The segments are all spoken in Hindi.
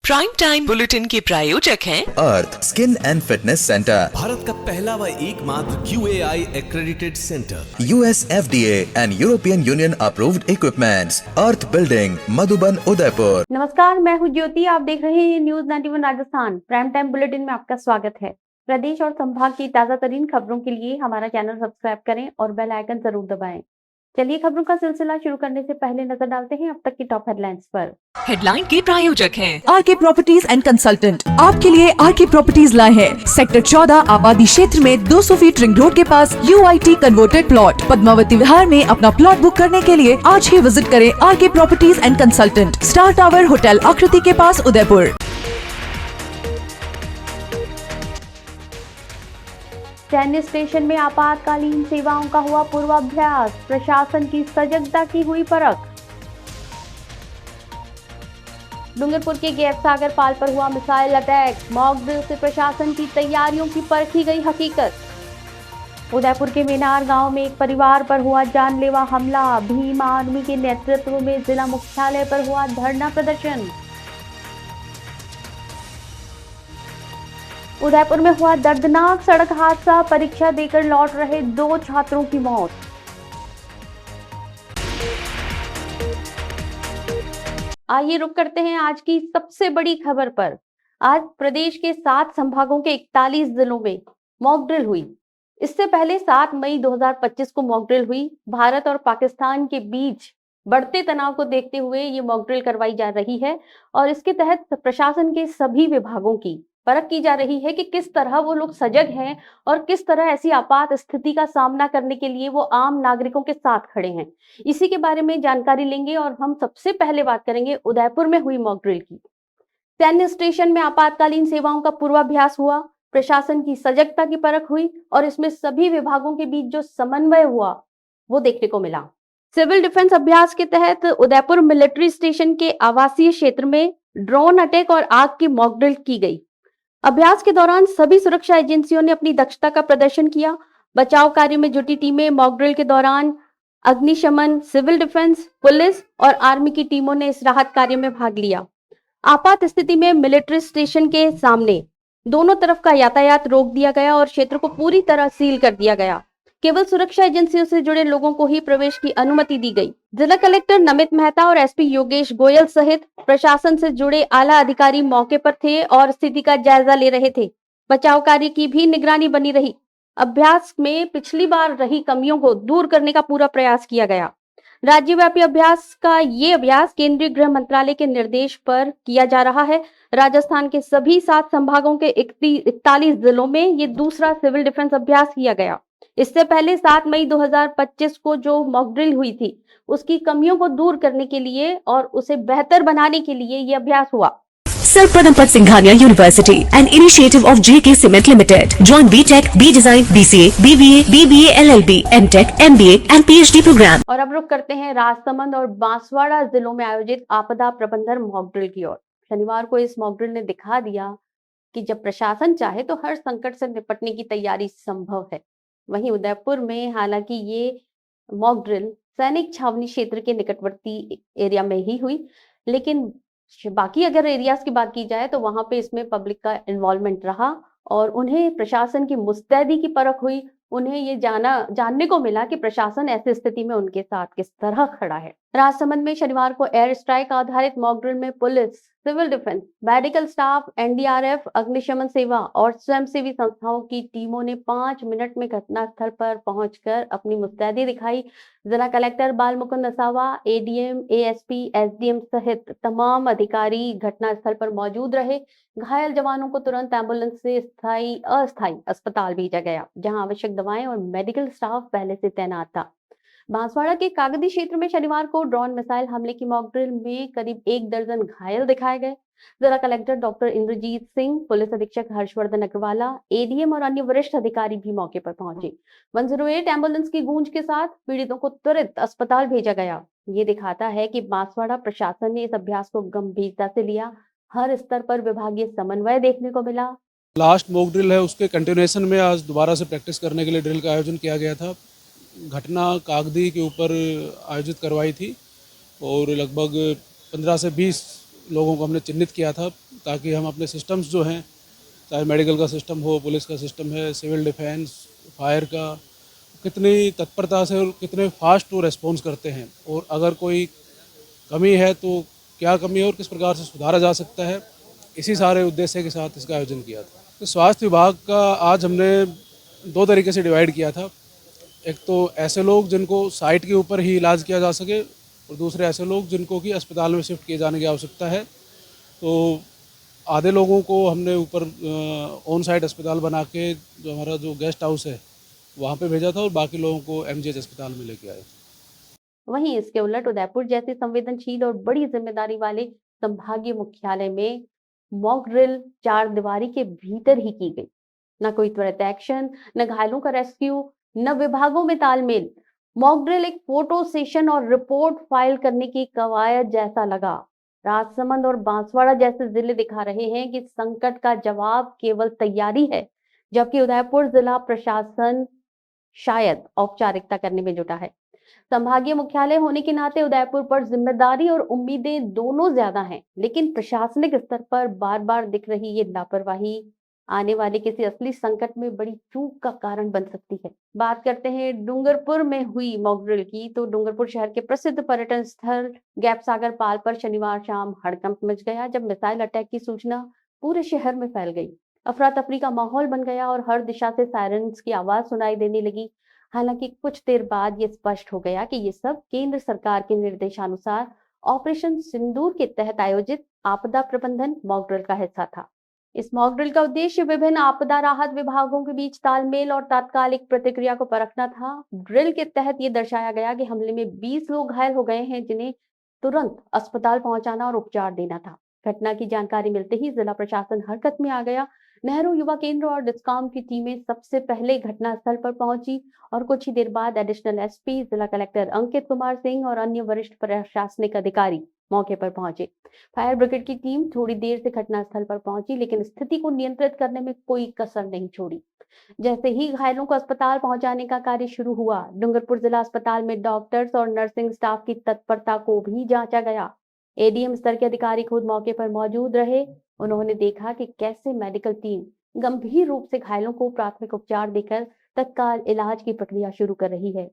प्राइम टाइम बुलेटिन के प्रायोजक हैं Arth skin and fitness centre, Bharat का पहला व एकमात्र QAI accredited centre, US FDA and European Union approved equipments, Arth building, Madhuban, Udaipur. नमस्कार, मैं हूं ज्योति। आप देख रहे हैं news 91 Rajasthan. Prime time bulletin में आपका स्वागत है। प्रदेश और संभाग की ताजा तरीन खबरों के लिए हमारा चैनल सब्सक्राइब करें और बेल आइकन जरूर दबाएं। चलिए खबरों का सिलसिला शुरू करने से पहले नजर डालते हैं अब तक की टॉप हेडलाइंस पर। हेडलाइन के प्रायोजक हैं आरके प्रॉपर्टीज एंड कंसल्टेंट। आपके लिए आरके प्रॉपर्टीज लाए हैं सेक्टर 14 आबादी क्षेत्र में 200 फीट रिंग रोड के पास UIT converted plot. Padmavati Vihar में अपना प्लॉट बुक करने के लिए आज ही विजिट करें RK properties and consultant, star tower hotel Akriti के पास, उदयपुर। सैन्य स्टेशन में आपातकालीन सेवाओं का हुआ पूर्वाभ्यास, प्रशासन की सजगता की हुई परख। डूंगरपुर के गैप सागर पाल पर हुआ मिसाइल अटैक, मॉक ड्रिल से प्रशासन की तैयारियों की परखी गई हकीकत। उदयपुर के मीनार गांव में एक परिवार पर हुआ जानलेवा हमला, भीम आर्मी के नेतृत्व में जिला मुख्यालय पर हुआ धरना प्रदर्शन। उदयपुर में हुआ दर्दनाक सड़क हादसा, परीक्षा देकर लौट रहे 2 छात्रों की मौत। आइए रुक करते हैं आज की सबसे बड़ी खबर पर। आज प्रदेश के 7 संभागों के 41 जिलों में मॉक ड्रिल हुई। इससे पहले 7 मई 2025 को मॉक ड्रिल हुई। भारत और पाकिस्तान के बीच बढ़ते तनाव को देखते हुए ये मॉक ड्रिल करवाई जा रही है और इसके तहत प्रशासन के सभी विभागों की परख की जा रही है कि किस तरह वो लोग सजग हैं और किस तरह ऐसी आपात स्थिति का सामना करने के लिए वो आम नागरिकों के साथ खड़े हैं। इसी के बारे में जानकारी लेंगे और हम सबसे पहले बात करेंगे उदयपुर में हुई मॉक ड्रिल की। सैन्य स्टेशन में आपातकालीन सेवाओं का पूर्वाभ्यास हुआ, प्रशासन की सजगता की परख हुई और इसमें सभी विभागों के बीच जो समन्वय हुआ वो देखने को मिला। सिविल डिफेंस अभ्यास के तहत उदयपुर मिलिट्री स्टेशन के आवासीय क्षेत्र में ड्रोन अटैक और आग की मॉक ड्रिल की गई। अभ्यास के दौरान सभी सुरक्षा एजेंसियों ने अपनी दक्षता का प्रदर्शन किया। बचाव कार्य में जुटी टीमें मॉक ड्रिल के दौरान अग्निशमन, सिविल डिफेंस, पुलिस और आर्मी की टीमों ने इस राहत कार्य में भाग लिया। आपात स्थिति में मिलिट्री स्टेशन के सामने दोनों तरफ का यातायात रोक दिया गया और क्षेत्र को पूरी तरह सील कर दिया गया। केवल सुरक्षा एजेंसियों से जुड़े लोगों को ही प्रवेश की अनुमति दी गई। जिला कलेक्टर नमित मेहता और SP योगेश गोयल सहित प्रशासन से जुड़े आला अधिकारी मौके पर थे और स्थिति का जायजा ले रहे थे। बचाव कार्य की भी निगरानी बनी रही। अभ्यास में पिछली बार रही कमियों को दूर करने का पूरा प्रयास किया गया। राज्यव्यापी अभ्यास का ये अभ्यास केंद्रीय गृह मंत्रालय के निर्देश पर किया जा रहा है। राजस्थान के सभी 7 संभागों के 41 जिलों में ये दूसरा सिविल डिफेंस अभ्यास किया गया। इससे पहले 7 मई 2025 को जो मॉक ड्रिल हुई थी उसकी कमियों को दूर करने के लिए और उसे बेहतर बनाने के लिए ये अभ्यास हुआ। Sir Pradhampad Singhania University, an initiative of JK Cement Limited. Join BTech, B Design, BCA, BBA, BBA, LLB, MTech, MBA and PhD program. और अब रुक करते हैं राजसमंद और बांसवाड़ा जिलों में आयोजित आपदा प्रबंधन मॉक ड्रिल की ओर। शनिवार को इस मॉक ड्रिल ने दिखा दिया कि जब प्रशासन चाहे तो हर संकट से निपटने की तैयारी संभव है। वहीं उदयपुर में हालांकि ये मॉक ड्रिल सैनिक छावनी क्षेत्र के निकटवर्ती एरिया में ही हुई, लेकिन बाकी अगर एरियाज की बात की जाए तो वहां पे इसमें पब्लिक का इन्वॉल्वमेंट रहा और उन्हें प्रशासन की मुस्तैदी की परख हुई। उन्हें ये जानने को मिला कि प्रशासन ऐसी स्थिति में उनके साथ किस तरह खड़ा है। राजसमंद में शनिवार को एयर स्ट्राइक आधारित मॉक ड्रिल में police, civil defence, medical staff, NDRF, अग्निशमन सेवा और स्वयंसेवी संस्थाओं की टीमों ने 5 मिनट में घटनास्थल पर पहुंचकर अपनी मुस्तैदी दिखाई। जिला कलेक्टर बालमुकुंद असावा, ADM, ASP, SDM सहित तमाम अधिकारी घटनास्थल पर मौजूद रहे। घायल जवानों को तुरंत एम्बुलेंस से अस्थायी अस्पताल भेजा गया, जहां आवश्यक दवाएं और मेडिकल स्टाफ पहले से तैनात था। बांसवाड़ा के कागदी क्षेत्र में शनिवार को ड्रोन मिसाइल हमले की मॉक ड्रिल में करीब 1 दर्जन घायल दिखाए गए। जिला collector doctor Indrajeet Singh, police अधीक्षक हर्षवर्धन अग्रवाला, ADM और अन्य वरिष्ठ अधिकारी भी मौके पर पहुंचे। 108 एम्बुलेंस की गूंज के साथ पीड़ितों को तुरंत अस्पताल भेजा गया। ये दिखाता है कि बांसवाड़ा प्रशासन ने इस अभ्यास को गंभीरता से लिया। हर स्तर पर विभागीय समन्वय देखने को मिला। लास्ट मॉक ड्रिल है उसके कंटिन्यूएशन में आज दोबारा से प्रैक्टिस करने के लिए ड्रिल का आयोजन किया गया था। घटना कागदी के ऊपर आयोजित करवाई थी और लगभग 15 से 20 लोगों को हमने चिन्हित किया था ताकि हम अपने सिस्टम्स जो हैं, चाहे मेडिकल का सिस्टम हो, पुलिस का सिस्टम है, सिविल डिफेंस, फायर का, कितनी तत्परता से और कितने फास्ट वो रेस्पॉन्स करते हैं, और अगर कोई कमी है तो क्या कमी है और किस प्रकार से सुधारा जा सकता है, इसी सारे उद्देश्य के साथ इसका आयोजन किया था। तो स्वास्थ्य विभाग का आज हमने 2 तरीके से डिवाइड किया था। एक तो ऐसे लोग जिनको साइट के ऊपर ही इलाज किया जा सके, और दूसरे ऐसे लोग जिनको कि अस्पताल में शिफ्ट किए जाने की आवश्यकता है। तो आधे लोगों को हमने ऊपर ऑन साइट अस्पताल बना के जो हमारा जो गेस्ट हाउस है वहाँ पे भेजा था, और बाकी लोगों को एमजीएच अस्पताल में लेके आए। वहीं इसके उलट उदयपुर जैसे संवेदनशील और बड़ी जिम्मेदारी वाले संभागीय मुख्यालय में मॉक ड्रिल 4 दीवारी के भीतर ही की गई। न कोई त्वरित एक्शन, न घायलों का रेस्क्यू, न विभागों में तालमेल। मॉक ड्रिल एक फोटो सेशन और रिपोर्ट फाइल करने की कवायद जैसा लगा। राजसमंद और बांसवाड़ा जैसे जिले दिखा रहे हैं कि संकट का जवाब केवल तैयारी है, जबकि उदयपुर जिला प्रशासन शायद औपचारिकता करने में जुटा है। संभागीय मुख्यालय होने के नाते उदयपुर पर जिम्मेदारी और उम्मीदें दोनों ज्यादा हैं, लेकिन प्रशासनिक स्तर पर बार बार दिख रही ये लापरवाही आने वाले किसी असली संकट में बड़ी चूक का कारण बन सकती है। बात करते हैं डूंगरपुर में हुई मॉक ड्रिल की, तो डूंगरपुर शहर के प्रसिद्ध पर्यटन स्थल गैप सागर पाल पर शनिवार शाम हड़कंप मच गया, जब मिसाइल अटैक की सूचना पूरे शहर में फैल गई। अफरा तफरी का माहौल बन गया और हर दिशा से सायरन्स की आवाज सुनाई देने लगी। हालांकि कुछ देर बाद ये स्पष्ट हो गया कि ये सब केंद्र सरकार के निर्देशानुसार ऑपरेशन सिंदूर के तहत आयोजित आपदा प्रबंधन मॉक ड्रिल का हिस्सा था। इस मॉक ड्रिल का उद्देश्य विभिन्न आपदा राहत विभागों के बीच तालमेल और तात्कालिक प्रतिक्रिया को परखना था। ड्रिल के तहत ये दर्शाया गया कि हमले में 20 लोग घायल हो गए हैं, जिन्हें तुरंत अस्पताल पहुंचाना और उपचार देना था। घटना की जानकारी मिलते ही जिला प्रशासन हरकत में आ गया। नेहरू युवा केंद्र और डिस्कॉम की टीमें सबसे पहले घटनास्थल पर पहुंची और कुछ ही देर बाद एडिशनल एसपी, जिला कलेक्टर अंकित कुमार सिंह और अन्य वरिष्ठ प्रशासनिक अधिकारी मौके पर पहुंचे। फायर ब्रिगेड की टीम थोड़ी देर से घटनास्थल पर पहुंची, लेकिन स्थिति को नियंत्रित करने में कोई कसर नहीं छोड़ी। जैसे ही घायलों को अस्पताल पहुंचाने का कार्य शुरू हुआ, डूंगरपुर जिला अस्पताल में डॉक्टर्स और नर्सिंग स्टाफ की तत्परता को भी जांचा गया। एडीएम स्तर के अधिकारी खुद मौके पर मौजूद रहे। उन्होंने देखा कि कैसे मेडिकल टीम गंभीर रूप से घायलों को प्राथमिक उपचार देकर तत्काल इलाज की प्रक्रिया शुरू कर रही है।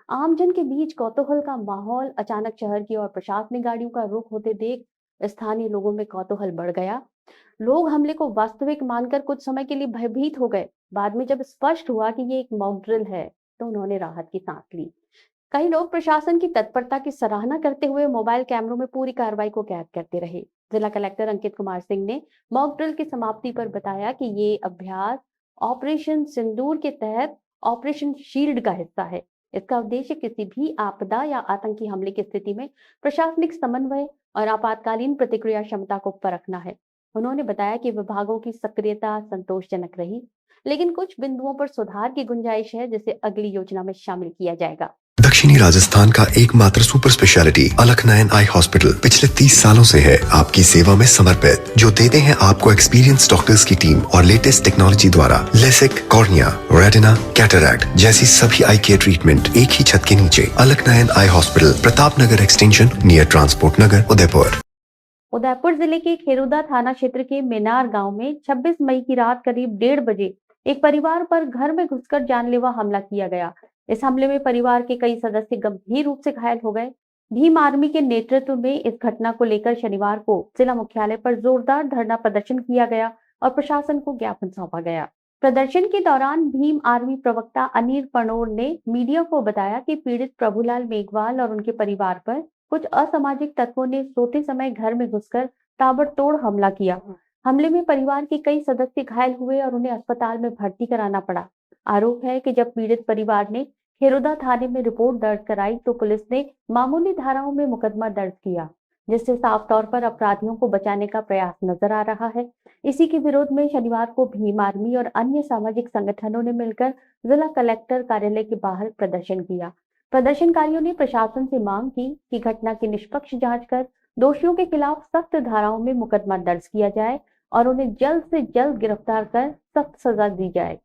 आमजन के बीच कौतूहल का माहौल अचानक शहर की ओर प्रशासनिक गाड़ियों का रुख होते देख स्थानीय लोगों में कौतूहल बढ़ गया। लोग हमले को वास्तविक मानकर कुछ समय के लिए भयभीत हो गए। बाद में जब स्पष्ट हुआ कि ये एक मॉक ड्रिल है, तो उन्होंने राहत की सांस ली। कई लोग प्रशासन की तत्परता की सराहना करते हुए मोबाइल कैमरों में पूरी कार्रवाई को कैद करते रहे। जिला कलेक्टर अंकित कुमार सिंह ने मॉक ड्रिल की समाप्ति पर बताया कि ये अभ्यास ऑपरेशन सिंदूर के तहत ऑपरेशन शील्ड का हिस्सा है। इसका उद्देश्य किसी भी आपदा या आतंकी हमले की स्थिति में प्रशासनिक समन्वय और आपातकालीन प्रतिक्रिया क्षमता को परखना है। उन्होंने बताया कि विभागों की सक्रियता संतोषजनक रही, लेकिन कुछ बिंदुओं पर सुधार की गुंजाइश है, जिसे अगली योजना में शामिल किया जाएगा। दक्षिणी राजस्थान का एकमात्र सुपर स्पेशलिटी अलकनयन आई हॉस्पिटल पिछले 30 सालों से है आपकी सेवा में समर्पित, जो देते हैं आपको एक्सपीरियंस डॉक्टर्स की टीम और लेटेस्ट टेक्नोलॉजी द्वारा लेसिक, कॉर्निया, रेटिना, कैटरैक्ट जैसी सभी आई केयर ट्रीटमेंट एक ही छत के नीचे। अलकनयन eye hospital, Pratap Nagar extension, near transport नगर, उदयपुर। उदयपुर जिले के खेरुदा थाना क्षेत्र के मीनार गांव में 26 मई की रात करीब 1:30 बजे एक परिवार पर घर में घुसकर जानलेवा हमला किया गया। इस हमले में परिवार के कई सदस्य गंभीर रूप से घायल हो गए। भीम आर्मी के नेतृत्व में इस घटना को लेकर शनिवार को जिला मुख्यालय पर जोरदार धरना प्रदर्शन किया गया और प्रशासन को ज्ञापन सौंपा गया। प्रदर्शन के दौरान भीम आर्मी प्रवक्ता अनिल पनोर ने मीडिया को बताया कि पीड़ित प्रभुलाल मेघवाल और उनके परिवार पर कुछ असामाजिक तत्वों ने सोते समय घर में घुसकर ताबड़तोड़ हमला किया। हमले में परिवार के कई सदस्य घायल हुए और उन्हें अस्पताल में भर्ती कराना पड़ा। आरोप है कि जब पीड़ित परिवार ने खेरुदा थाने में रिपोर्ट दर्ज कराई, तो पुलिस ने मामूली धाराओं में मुकदमा दर्ज किया, जिससे साफ तौर पर अपराधियों को बचाने का प्रयास नजर आ रहा है। इसी के विरोध में शनिवार को भीम आर्मी और अन्य सामाजिक संगठनों ने मिलकर जिला कलेक्टर कार्यालय के बाहर प्रदर्शन किया। प्रदर्शनकारियों ने प्रशासन से मांग की कि घटना की निष्पक्ष जांच कर दोषियों के खिलाफ सख्त धाराओं में मुकदमा दर्ज किया जाए और उन्हें जल्द से जल्द गिरफ्तार कर सख्त सजा दी जाए।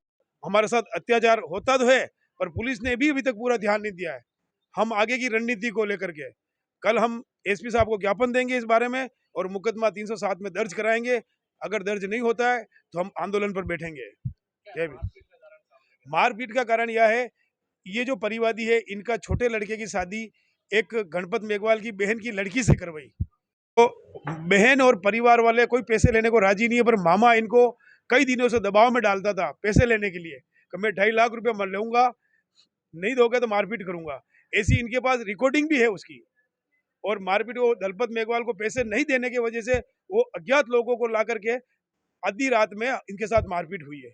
हमारे साथ अत्याचार होता तो है, पर पुलिस ने भी अभी तक पूरा ध्यान नहीं दिया है। हम आगे की रणनीति को लेकर के कल हम एसपी साहब को ज्ञापन देंगे इस बारे में, और मुकदमा 307 में दर्ज कराएंगे। अगर दर्ज नहीं होता है तो हम आंदोलन पर बैठेंगे। जय भीम। मारपीट का कारण यह है, ये जो परिवादी है इनका छोटे लड़के की शादी एक गणपत मेघवाल की बहन की लड़की से करवाई। तो बहन और परिवार वाले कोई पैसे लेने को राजी नहीं है, पर मामा इनको कई दिनों से दबाव में डालता था पैसे लेने के लिए कि मैं 2.5 लाख रुपए मैं लूंगा, नहीं दोगे तो मारपीट करूंगा। ऐसी इनके पास रिकॉर्डिंग भी है उसकी। और मारपीट वो दलपत मेघवाल को पैसे नहीं देने की वजह से वो अज्ञात लोगों को ला करके आधी रात में इनके साथ मारपीट हुई है।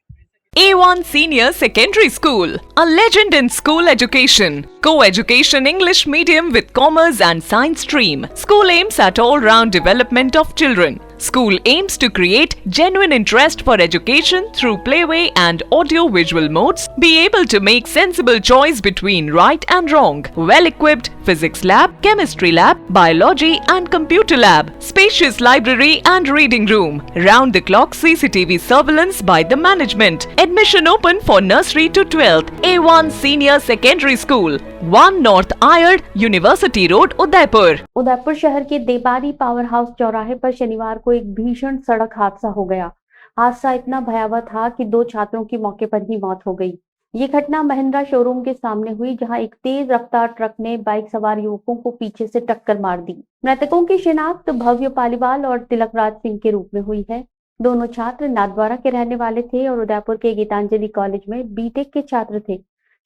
A1 Senior Secondary School, a legend in school education. Co-education English medium with commerce and science stream. School aims at all-round development of children. School aims to create genuine interest for education through playway and audio-visual modes. Be able to make sensible choice between right and wrong. Well-equipped physics lab, chemistry lab, biology and computer lab. Spacious library and reading room. Round-the-clock CCTV surveillance by the management. Admission open for nursery to 12th. A1 Senior Secondary School, 1 North Ayad, University Road, Udaipur. Udaipur शहर के देबारी पावर हाउस चौराहे पर शनिवार को एक भीषण सड़क हादसा हो गया। हादसा इतना भयावह था कि 2 छात्रों की मौके पर ही मौत हो गई। ये घटना महिंद्रा शोरूम के सामने हुई, जहां एक तेज रफ्तार ट्रक ने बाइक सवार युवकों को पीछे से टक्कर मार दी। मृतकों की शिनाख्त भव्य पालीवाल और तिलकराज सिंह के रूप में हुई है। दोनों छात्र नाथद्वारा के रहने वाले थे और उदयपुर के गीतांजलि कॉलेज में बीटेक के छात्र थे।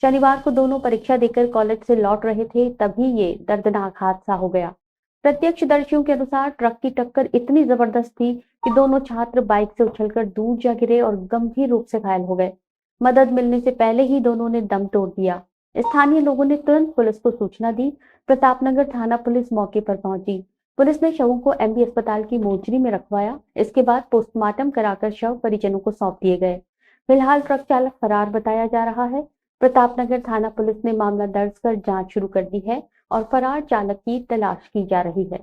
शनिवार को दोनों परीक्षा देकर कॉलेज से लौट रहे थे, तभी ये दर्दनाक हादसा हो गया। प्रत्यक्षदर्शियों के अनुसार ट्रक की टक्कर इतनी जबरदस्त थी कि दोनों छात्र बाइक से उछलकर दूर जा गिरे और गंभीर रूप से घायल हो गए। मदद मिलने से पहले ही दोनों ने दम तोड़ दिया। स्थानीय लोगों ने तुरंत पुलिस को सूचना दी। प्रतापनगर थाना पुलिस मौके पर पहुंची। पुलिस ने शवों को एमबी अस्पताल की मोर्चरी में रखवाया। इसके बाद पोस्टमार्टम कराकर शव परिजनों को सौंप दिए गए। फिलहाल ट्रक चालक फरार बताया जा रहा है। प्रतापनगर थाना पुलिस ने मामला दर्ज कर जांच शुरू कर दी है और फरार चालक की तलाश की जा रही है।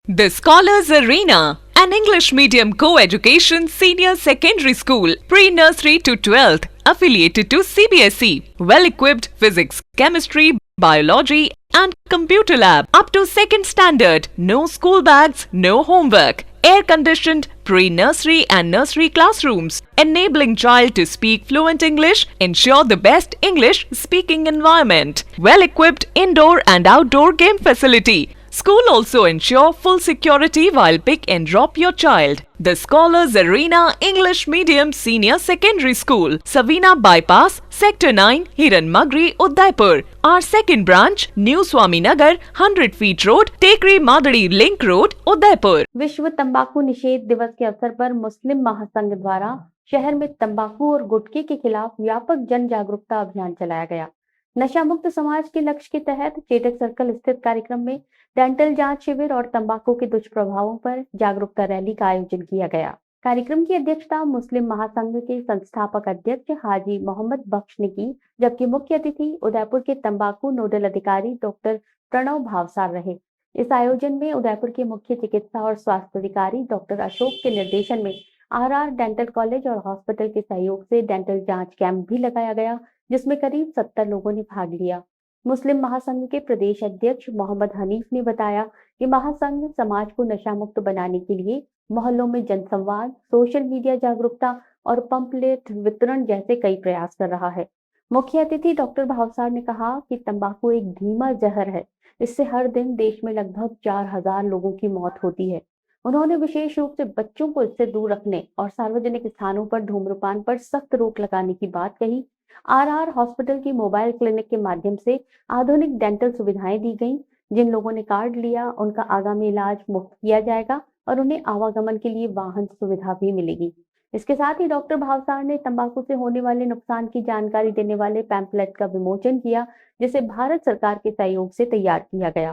The Scholars Arena, an English medium co-education senior secondary school, pre-nursery to 12th, affiliated to CBSE, well-equipped physics, chemistry, biology and computer lab, up to 2nd standard, no school bags, no homework, air-conditioned pre-nursery and nursery classrooms, enabling child to speak fluent English, ensure the best English speaking environment, well-equipped indoor and outdoor game facility. School also ensure full security while pick and drop your child. The Scholars Arena English Medium Senior Secondary School, Savina Bypass, Sector 9, Hiranmagri, Udaipur. Our second branch, New Swaminagar, 100 feet road, Tekri Madadi Link Road, Udaipur. विश्व तंबाकू निषेध दिवस के अवसर पर मुस्लिम महासंघ द्वारा शहर में तंबाकू और गुटखे के खिलाफ व्यापक जन जागरूकता अभियान चलाया गया। नशा मुक्त समाज के लक्ष्य के तहत चेतक सर्कल स्थित कार्यक्रम में डेंटल जांच शिविर और तंबाकू के दुष्प्रभावों पर जागरूकता रैली का आयोजन किया गया। कार्यक्रम की अध्यक्षता मुस्लिम महासंघ के संस्थापक अध्यक्ष हाजी मोहम्मद बख्श ने की, जबकि मुख्य अतिथि उदयपुर के तंबाकू नोडल अधिकारी डॉक्टर प्रणव भावसार रहे। इस आयोजन में उदयपुर के मुख्य चिकित्सा और स्वास्थ्य अधिकारी डॉक्टर अशोक के निर्देशन में आरआर डेंटल कॉलेज और हॉस्पिटल के सहयोग से डेंटल जांच कैंप भी लगाया गया, जिसमें करीब 70 लोगों ने भाग लिया। मुस्लिम महासंघ के प्रदेश अध्यक्ष मोहम्मद हनीफ ने बताया कि महासंघ समाज को नशा मुक्त बनाने के लिए मोहल्लों में जनसंवाद, सोशल मीडिया जागरूकता और पंपलेट वितरण जैसे कई प्रयास कर रहा है। मुख्य अतिथि डॉक्टर भावसार ने कहा कि तंबाकू एक धीमा जहर है। इससे हर दिन देश में लगभग 4000 लोगों की मौत होती है। उन्होंने विशेष रूप से बच्चों को इससे दूर रखने और सार्वजनिक स्थानों पर धूम्रपान पर सख्त रोक लगाने की बात कही। आरआर हॉस्पिटल की मोबाइल क्लिनिक के माध्यम से आधुनिक डेंटल सुविधाएं दी गई। जिन लोगों ने कार्ड लिया उनका आगामी इलाज मुफ्त किया जाएगा और उन्हें आवागमन के लिए वाहन सुविधा भी मिलेगी। इसके साथ ही डॉक्टर भावसार ने तंबाकू से होने वाले नुकसान की जानकारी देने वाले पैम्फलेट का विमोचन किया, जिसे भारत सरकार के सहयोग से तैयार किया गया।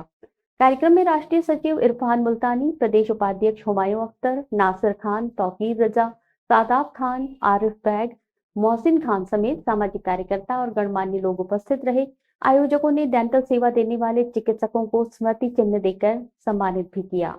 कार्यक्रम में राष्ट्रीय सचिव इरफान मुल्तानी, प्रदेश उपाध्यक्ष हुमायूं अख्तर, नासिर खान, तौकीर रजा, सादाब खान, आरिफ बैग, मोहसिन खान समेत सामाजिक कार्यकर्ता और गणमान्य लोग उपस्थित रहे। आयोजकों ने डेंटल सेवा देने वाले चिकित्सकों को स्मृति चिन्ह देकर सम्मानित भी किया।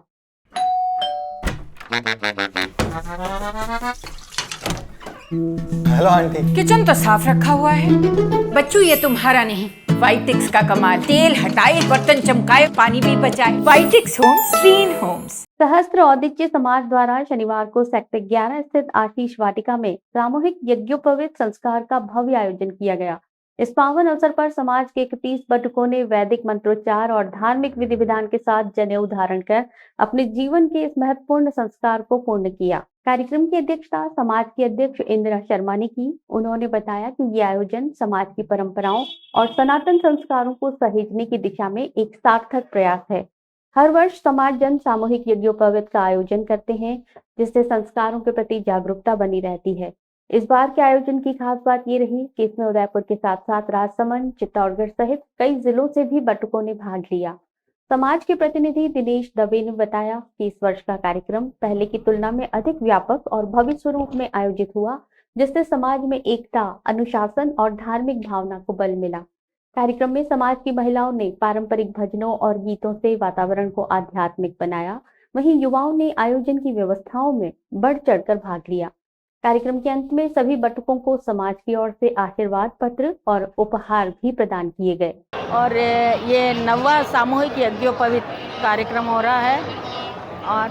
Hello aunty. किचन तो साफ रखा हुआ है। बच्चू ये तुम्हारा नहीं, वाइटेक्स का कमाल। तेल हटाए, बर्तन चमकाए, पानी भी बचाए। वाइटेक्स होम्स, क्लीन होम्स। सहस्त्र औदिच्य समाज द्वारा शनिवार को सेक्टर 11 स्थित आशीष वाटिका में सामूहिक यज्ञोपवीत संस्कार का भव्य आयोजन किया गया। इस पावन अवसर पर समाज के 31 बटुकों ने वैदिक मंत्रोच्चार और धार्मिक विधि विधान के साथ जनेऊ धारण कर अपने जीवन के इस महत्वपूर्ण संस्कार को पूर्ण किया। कार्यक्रम की अध्यक्षता समाज के अध्यक्ष इंदिरा शर्मा ने की। उन्होंने बताया कि ये आयोजन समाज की परंपराओं और सनातन संस्कारों को सहेजने की दिशा में एक सार्थक प्रयास है। हर वर्ष समाज जन सामूहिक यज्ञोपवीत का आयोजन करते हैं, जिससे संस्कारों के प्रति जागरूकता बनी रहती है। इस बार के आयोजन की खास बात ये रही कि इसमें उदयपुर के साथ साथ राजसमंद, चित्तौड़गढ़ सहित कई जिलों से भी बटुकों ने भाग लिया। समाज के प्रतिनिधि दिनेश दवे ने बताया कि इस वर्ष का कार्यक्रम पहले की तुलना में अधिक व्यापक और भव्य स्वरूप में आयोजित हुआ, जिससे समाज में एकता, अनुशासन और धार्मिक भावना को बल मिला। कार्यक्रम में समाज की महिलाओं ने पारंपरिक भजनों और गीतों से वातावरण को आध्यात्मिक बनाया। वहीं युवाओं ने आयोजन की व्यवस्थाओं में बढ़ चढ़कर भाग लिया। कार्यक्रम के अंत में सभी बटुकों को समाज की ओर से आशीर्वाद पत्र और उपहार भी प्रदान किए गए। और ये 9वां सामूहिक यज्ञोपवीत कार्यक्रम हो रहा है और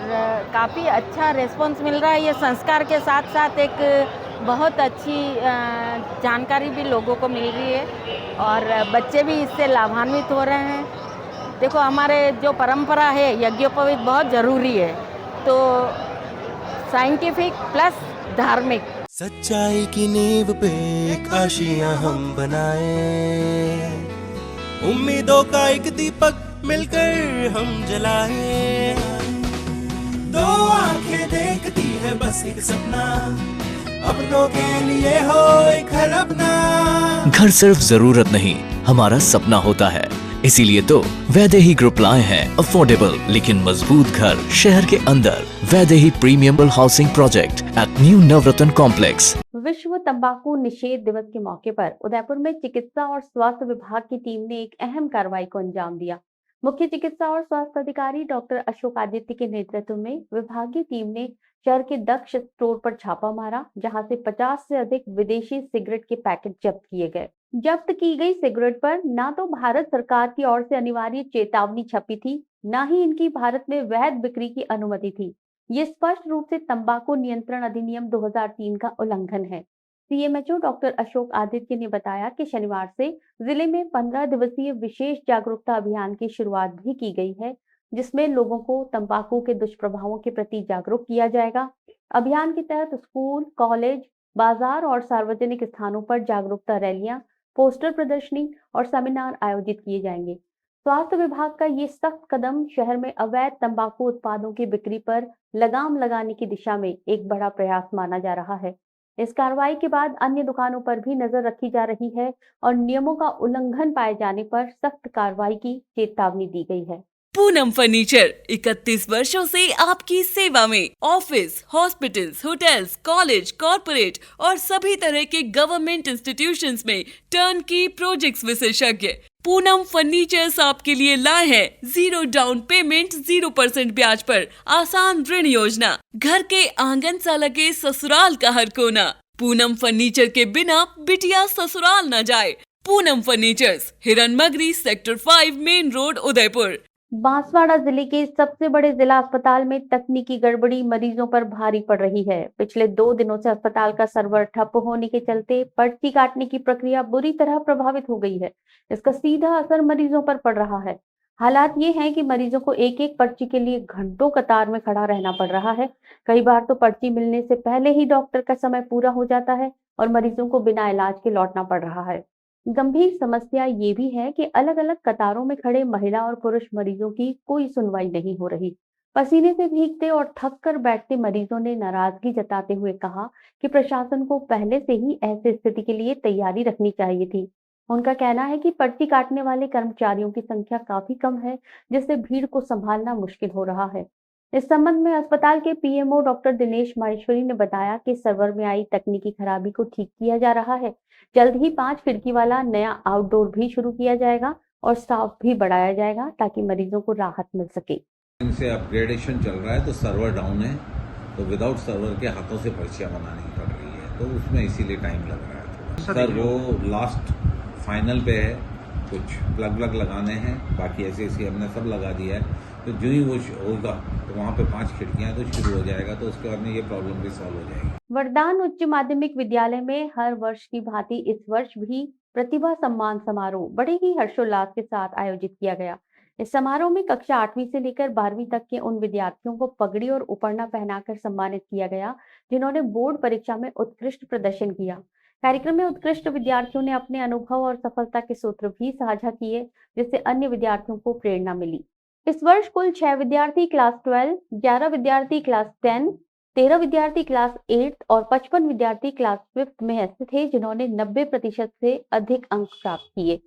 काफ़ी अच्छा रिस्पॉन्स मिल रहा है। ये संस्कार के साथ साथ एक बहुत अच्छी जानकारी भी लोगों को मिल रही है और बच्चे भी इससे लाभान्वित हो रहे हैं। देखो, हमारे जो परंपरा है यज्ञोपवीत बहुत ज़रूरी है, तो साइंटिफिक प्लस धार्मिक। सच्चाई की नींव पे एक आशियां हम बनाए, उम्मीदों का एक दीपक मिलकर हम जलाए। दो आंखें देखती है बस एक सपना, अपनों के लिए हो एक घर अपना। घर सिर्फ जरूरत नहीं, हमारा सपना होता है। इसीलिए तो वैदेही ग्रुप लाए हैं अफोर्डेबल लेकिन मजबूत घर शहर के अंदर। Vaidehi premium housing project at new Navratna complex. विश्व तंबाकू निषेध दिवस के मौके पर उदयपुर में चिकित्सा और स्वास्थ्य विभाग की टीम ने एक अहम कार्रवाई को अंजाम दिया। मुख्य चिकित्सा और स्वास्थ्य अधिकारी डॉक्टर अशोक आदित्य के नेतृत्व में विभागीय टीम ने शहर के दक्ष स्टोर पर छापा मारा, जहां से 50 से अधिक विदेशी सिगरेट के पैकेट जब्त किए गए। जब्त की गई सिगरेट पर ना तो भारत सरकार की ओर से अनिवार्य चेतावनी छपी थी, ना ही इनकी भारत में वैध बिक्री की अनुमति थी। ये स्पष्ट रूप से तंबाकू नियंत्रण अधिनियम 2003 का उल्लंघन है। सीएमएचओ डॉक्टर अशोक आदित्य ने बताया कि शनिवार से जिले में 15 दिवसीय विशेष जागरूकता अभियान की शुरुआत भी की गई है, जिसमें लोगों को तंबाकू के दुष्प्रभावों के प्रति जागरूक किया जाएगा। अभियान के तहत स्कूल, कॉलेज, बाजार और सार्वजनिक स्थानों पर जागरूकता रैलियां, पोस्टर प्रदर्शनी और सेमिनार आयोजित किए जाएंगे। स्वास्थ्य विभाग का ये सख्त कदम शहर में अवैध तंबाकू उत्पादों की बिक्री पर लगाम लगाने की दिशा में एक बड़ा प्रयास माना जा रहा है। इस कार्रवाई के बाद अन्य दुकानों पर भी नजर रखी जा रही है और नियमों का उल्लंघन पाए जाने पर सख्त कार्रवाई की चेतावनी दी गई है। पूनम फर्नीचर 31 वर्षों से आपकी सेवा में। Office, hospitals, hotels, college, corporate और सभी तरह के गवर्नमेंट इंस्टीट्यूशंस में टर्नकी प्रोजेक्ट्स विशेषज्ञ पूनम फर्नीचर्स आपके लिए लाए हैं 0 डाउन पेमेंट 0% ब्याज पर आसान ऋण योजना। घर के आंगन सा लगे ससुराल का हर कोना। पूनम फर्नीचर के बिना बिटिया ससुराल न जाए। Poonam furnitures, Hiranmagri, sector 5, main road, Udaipur. Banswara जिले के सबसे बड़े जिला अस्पताल में तकनीकी गड़बड़ी मरीजों पर भारी पड़ रही है। पिछले 2 दिनों से अस्पताल का सर्वर ठप होने के चलते पर्ची काटने की प्रक्रिया बुरी तरह प्रभावित हो गई है। इसका सीधा असर मरीजों पर पड़ रहा है। हालात ये हैं कि मरीजों को एक एक पर्ची के लिए घंटों कतार में खड़ा रहना पड़ रहा है। कई बार तो पर्ची मिलने से पहले ही डॉक्टर का समय पूरा हो जाता है और मरीजों को बिना इलाज के लौटना पड़ रहा है। गंभीर समस्या ये भी है कि अलग अलग कतारों में खड़े महिला और पुरुष मरीजों की कोई सुनवाई नहीं हो रही। पसीने से भीगते और थक कर बैठते मरीजों ने नाराजगी जताते हुए कहा कि प्रशासन को पहले से ही ऐसी स्थिति के लिए तैयारी रखनी चाहिए थी। उनका कहना है कि पर्ची काटने वाले कर्मचारियों की संख्या काफी कम है, जिससे भीड़ को संभालना मुश्किल हो रहा है। इस संबंध में अस्पताल के पीएमओ डॉक्टर दिनेश माहेश्वरी ने बताया कि सर्वर में आई तकनीकी खराबी को ठीक किया जा रहा है। जल्द ही 5 खिड़की वाला नया आउटडोर भी शुरू किया जाएगा और स्टाफ भी बढ़ाया जाएगा ताकि मरीजों को राहत मिल सके। इनसे अपग्रेडेशन चल रहा है तो सर्वर डाउन है, तो विदाउट सर्वर के हाथों से पर्चियां बनानी पड़ रही है, तो उसमें इसीलिए टाइम लग रहा है। सर वो लास्ट फाइनल पे है, कुछ प्लग लगाने हैं, बाकी ऐसे हमने सब लगा दिया है। तो जो ही वो होगा तो वहाँ पे 5 खिड़कियाँ तो शुरू हो जाएगा, तो उसके बाद में ये प्रॉब्लम भी सॉल्व हो जाएगी। वरदान उच्च माध्यमिक विद्यालय में हर वर्ष की भांति इस वर्ष भी प्रतिभा सम्मान समारोह बड़े ही हर्षोल्लास के साथ आयोजित किया गया। इस समारोह में कक्षा 8वीं से लेकर 12वीं तक के उन विद्यार्थियों को पगड़ी और उपरना पहनाकर सम्मानित किया गया जिन्होंने बोर्ड परीक्षा में उत्कृष्ट प्रदर्शन किया। कार्यक्रम में उत्कृष्ट विद्यार्थियों ने अपने अनुभव और सफलता के सूत्र भी साझा किए, जिससे अन्य विद्यार्थियों को प्रेरणा मिली। इस वर्ष कुल 6 विद्यार्थी क्लास 12, 11 विद्यार्थी क्लास 10, 13 विद्यार्थी क्लास 8 और 55 विद्यार्थी क्लास 5 में ऐसे थे जिन्होंने 90% से अधिक अंक प्राप्त किए।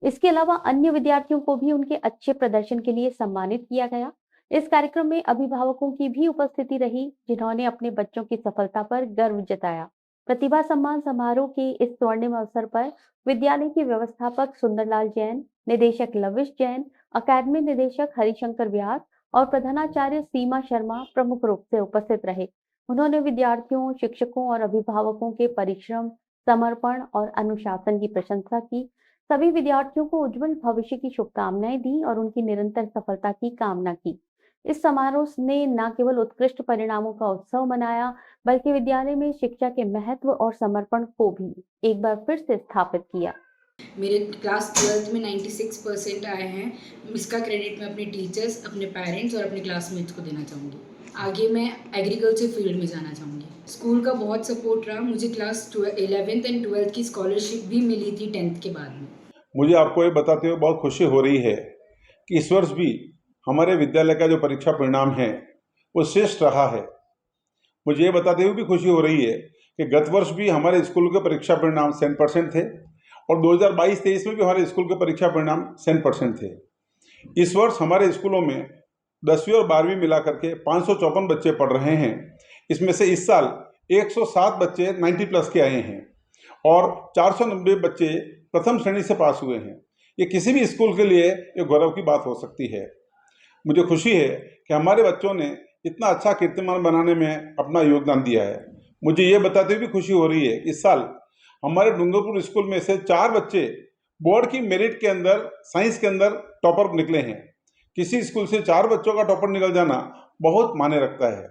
इसके अलावा अन्य विद्यार्थियों को भी उनके अच्छे प्रदर्शन के लिए सम्मानित किया गया। इस कार्यक्रम में अभिभावकों की भी उपस्थिति रही, जिन्होंने अपने बच्चों की सफलता पर गर्व जताया। प्रतिभा सम्मान समारोह के इस स्वर्णिम अवसर पर विद्यालय के व्यवस्थापक सुंदरलाल जैन, निदेशक लविश जैन, अकादमी निदेशक हरिशंकर व्यास और प्रधानाचार्य सीमा शर्मा प्रमुख रूप से उपस्थित रहे। उन्होंने विद्यार्थियों, शिक्षकों और अभिभावकों के परिश्रम, समर्पण और अनुशासन की प्रशंसा की। सभी विद्यार्थियों को उज्जवल भविष्य की शुभकामनाएं दी और उनकी निरंतर सफलता की कामना की। इस समारोह ने न केवल उत्कृष्ट परिणामों का उत्सव मनाया, बल्कि विद्यालय में शिक्षा के महत्व और समर्पण को भी एक बार फिर से स्थापित किया। मेरे क्लास 12th में 96% आए हैं। इसका क्रेडिट मैं अपने टीचर्स, अपने पेरेंट्स और अपने क्लासमेट्स को देना चाहूँगी। आगे मैं एग्रीकल्चर फील्ड में जाना चाहूँगी। स्कूल का बहुत सपोर्ट रहा। मुझे क्लास 11th एंड 12th की स्कॉलरशिप भी मिली थी 10th के बाद में। मुझे आपको ये बताते हुए बहुत खुशी हो रही है कि इस वर्ष भी हमारे विद्यालय का जो परीक्षा परिणाम है वो श्रेष्ठ रहा है। मुझे ये बताते हुए भी खुशी हो रही है कि गत वर्ष भी हमारे स्कूल के परीक्षा परिणाम 100% थे और 2022-23 में भी हमारे स्कूल के परीक्षा परिणाम 100% थे। इस वर्ष हमारे स्कूलों में 10वीं और 12वीं मिला करके 554 बच्चे पढ़ रहे हैं। इसमें से इस साल 107 बच्चे 90+ के आए हैं और 490 बच्चे प्रथम श्रेणी से पास हुए हैं। ये किसी भी स्कूल के लिए एक गौरव की बात हो सकती है। मुझे खुशी है कि हमारे बच्चों ने इतना अच्छा कीर्तिमान बनाने में अपना योगदान दिया है। मुझे ये बताते हुए भी खुशी हो रही है कि इस साल हमारे डूंगरपुर स्कूल में से 4 बच्चे बोर्ड की मेरिट के अंदर साइंस के अंदर टॉपर निकले हैं। किसी स्कूल से 4 बच्चों का टॉपर निकल जाना बहुत मायने रखता है।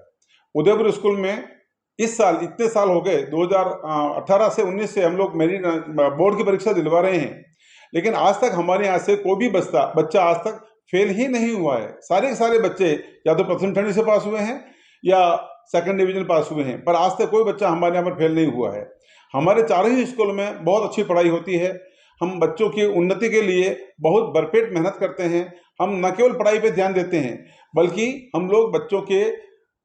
उदयपुर स्कूल में इस साल इतने साल हो गए, 2018 से 19 से हम लोग मेरिट बोर्ड की परीक्षा दिलवा रहे हैं, लेकिन आज तक हमारे यहाँ से कोई भी बच्चा आज तक फेल ही नहीं हुआ है। सारे के सारे बच्चे या तो प्रथम श्रेणी से पास हुए हैं या सेकंड डिवीजन पास हुए हैं, पर आज तक कोई बच्चा हमारे यहाँ पर फेल नहीं हुआ है। हमारे चारों ही स्कूल में बहुत अच्छी पढ़ाई होती है। हम बच्चों की उन्नति के लिए बहुत भरपेट मेहनत करते हैं। हम न केवल पढ़ाई पे ध्यान देते हैं, बल्कि हम लोग बच्चों के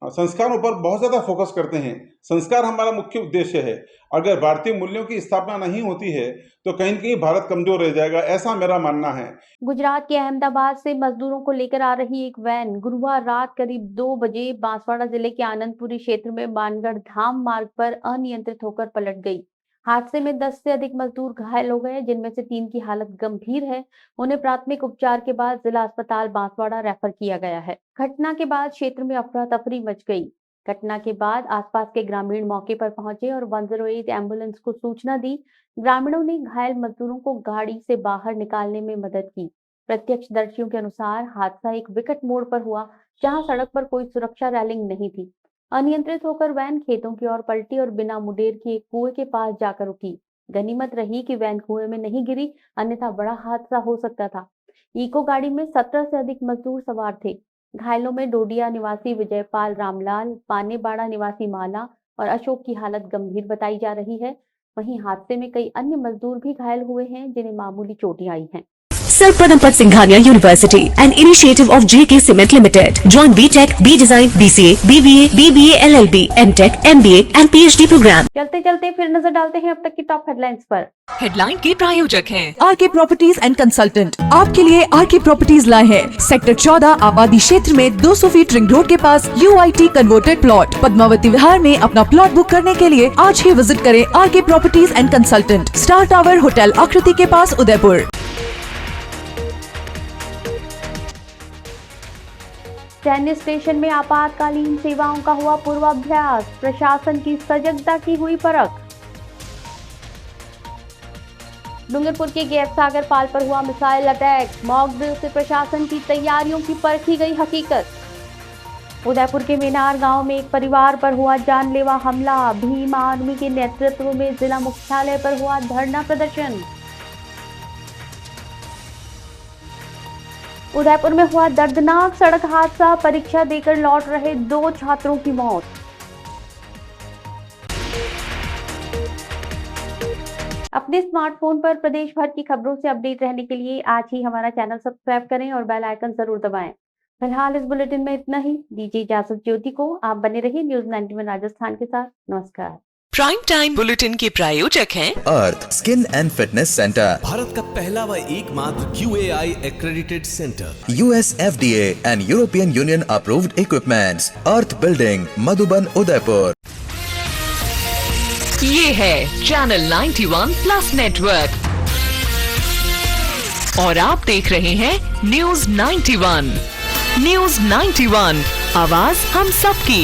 संस्कारों पर बहुत ज़्यादा फोकस करते हैं। संस्कार हमारा मुख्य उद्देश्य है। अगर भारतीय मूल्यों की स्थापना नहीं होती है तो कहीं न कहीं भारत कमजोर रह जाएगा, ऐसा मेरा मानना है। गुजरात के अहमदाबाद से मजदूरों को लेकर आ रही एक वैन गुरुवार रात करीब 2 बजे बांसवाड़ा जिले के आनंदपुरी क्षेत्र में मानगढ़ धाम मार्ग पर अनियंत्रित होकर पलट गई। हादसे में 10 से अधिक मजदूर घायल हो गए, जिनमें से 3 की हालत गंभीर है। उन्हें प्राथमिक उपचार के बाद जिला अस्पताल बांसवाड़ा रेफर किया गया है। घटना के बाद क्षेत्र में अफरा तफरी मच गई। घटना के बाद आसपास के ग्रामीण मौके पर पहुंचे और 108 एम्बुलेंस को सूचना दी। ग्रामीणों ने घायल मजदूरों को गाड़ी से बाहर निकालने में मदद की। प्रत्यक्षदर्शियों के अनुसार हादसा एक विकट मोड़ पर हुआ, जहां सड़क पर कोई सुरक्षा रेलिंग नहीं थी। अनियंत्रित होकर वैन खेतों की ओर पलटी और बिना मुडेर के एक कुएं के पास जाकर रुकी। गनीमत रही कि वैन कुएं में नहीं गिरी, अन्यथा बड़ा हादसा हो सकता था। इको गाड़ी में 17 से अधिक मजदूर सवार थे। घायलों में डोडिया निवासी विजयपाल रामलाल, पानेबाड़ा निवासी माला और अशोक की हालत गंभीर बताई जा रही है। वहीं हादसे में कई अन्य मजदूर भी घायल हुए हैं, जिन्हें मामूली चोटें आई हैं। Sir Padampat Singhania University, an initiative of JK Cement Limited. Join BTech, B-Design, BCA, BBA, BBA, LLB, MTech, MBA and PhD program. चलते चलते फिर नजर डालते हैं अब तक की टॉप हेडलाइंस पर। हेडलाइन के प्रायोजक हैं RK Properties and Consultant. आपके लिए RK Properties लाए हैं सेक्टर 14 आबादी क्षेत्र में 200 फीट रिंग रोड के पास UIT converted plot. Padmavati Vihar में अपना प्लॉट बुक करने के लिए आज ही विजिट करें RK Properties and Consultant, star tower hotel Akriti के पास, उदयपुर। सैन्य स्टेशन में आपातकालीन सेवाओं का हुआ पूर्वाभ्यास, प्रशासन की सजगता की हुई परख। डूंगरपुर के गैप सागर पाल पर हुआ मिसाइल अटैक, मॉक ड्रिल से प्रशासन की तैयारियों की परखी गई हकीकत। उदयपुर के मीनार गांव में एक परिवार पर हुआ जानलेवा हमला, भीम आर्मी के नेतृत्व में जिला मुख्यालय पर हुआ धरना प्रदर्शन। उदयपुर में हुआ दर्दनाक सड़क हादसा, परीक्षा देकर लौट रहे 2 छात्रों की मौत। अपने स्मार्टफोन पर प्रदेश भर की खबरों से अपडेट रहने के लिए आज ही हमारा चैनल सब्सक्राइब करें और बेल आइकन जरूर दबाएं। फिलहाल इस बुलेटिन में इतना ही। दीजिए इजाजत ज्योति को। आप बने रहिए न्यूज 91 राजस्थान के साथ। नमस्कार। प्राइम टाइम बुलेटिन के प्रायोजक हैं Arth skin and fitness centre, Bharat का पहला व एकमात्र QAI accredited center, US FDA and European Union approved equipments, earth building, Madhuban, Udaipur. ये है चैनल 91 प्लस नेटवर्क और आप देख रहे हैं न्यूज 91। न्यूज 91, आवाज हम सबकी।